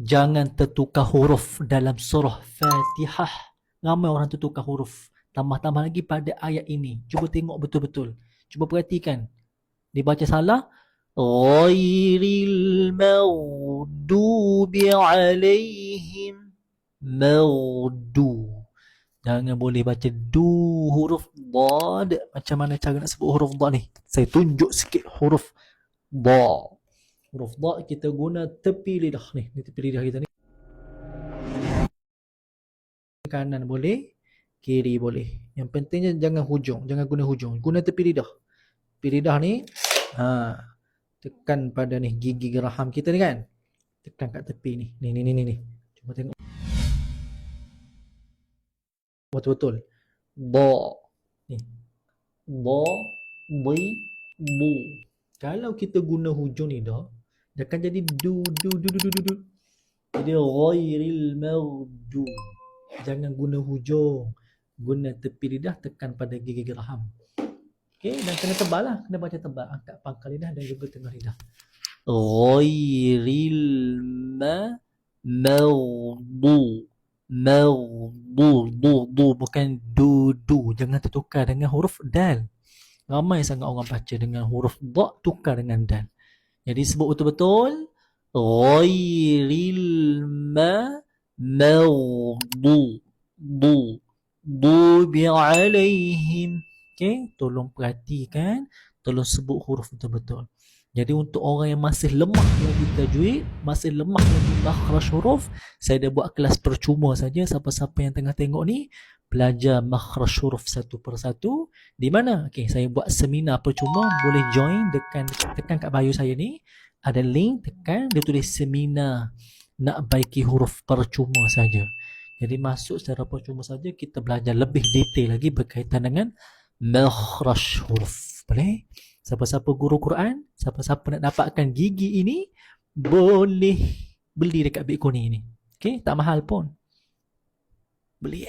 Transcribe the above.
Jangan tertukar huruf dalam surah Fatihah. Ramai orang tertukar huruf. Tambah-tambah lagi pada ayat ini. Cuba tengok betul-betul. Cuba perhatikan. Dibaca salah. Ghairil maghdubi alaihim. Maghdu. Jangan boleh baca du huruf dad. Macam mana cara nak sebut huruf dad ni? Saya tunjuk sikit huruf dad. Huruf dad kita guna tepi lidah ni. Ni tepi lidah kita ni. Kanan boleh, kiri boleh. Yang pentingnya jangan hujung, jangan guna hujung. Guna tepi lidah. Tepi lidah ni, tekan pada ni gigi geraham kita ni kan. Tekan kat tepi ni. Ni. Cuba tengok. Betul-betul. Ba. Ni. Ba, bi, bu. Kalau kita guna hujung ni dah, dia akan jadi du. Jadi ghairil maghdu. Jangan guna hujung. Guna tepi lidah, tekan pada gigi geraham. Okey, dan kena tebal lah. Kena baca tebal. Angkat pangkal lidah dan juga tengah lidah. Ghairil maghdu. Du. Bukan du. Jangan tertukar dengan huruf dal. Ramai sangat orang baca dengan huruf da, tukar dengan dal. Jadi sebut betul-betul. Ghairil maghdubi alaihim. Okay, tolong perhatikan, tolong sebut huruf betul-betul. Jadi untuk orang yang masih lemah lagi tajwid, masih lemah lagi makhraj huruf, saya dah buat kelas percuma saja. Siapa-siapa yang tengah tengok ni, belajar makhraj huruf satu persatu. Di mana? Okay, saya buat seminar percuma, boleh join, tekan kat bio saya ni. Ada link, tekan, dia tulis seminar nak baiki huruf percuma saja. Jadi masuk secara percuma saja, kita belajar lebih detail lagi berkaitan dengan makhraj huruf. Boleh? Siapa-siapa guru Quran, siapa-siapa nak dapatkan gigi ini, boleh beli dekat Bit Kuning ni. Okay? Tak mahal pun. Beli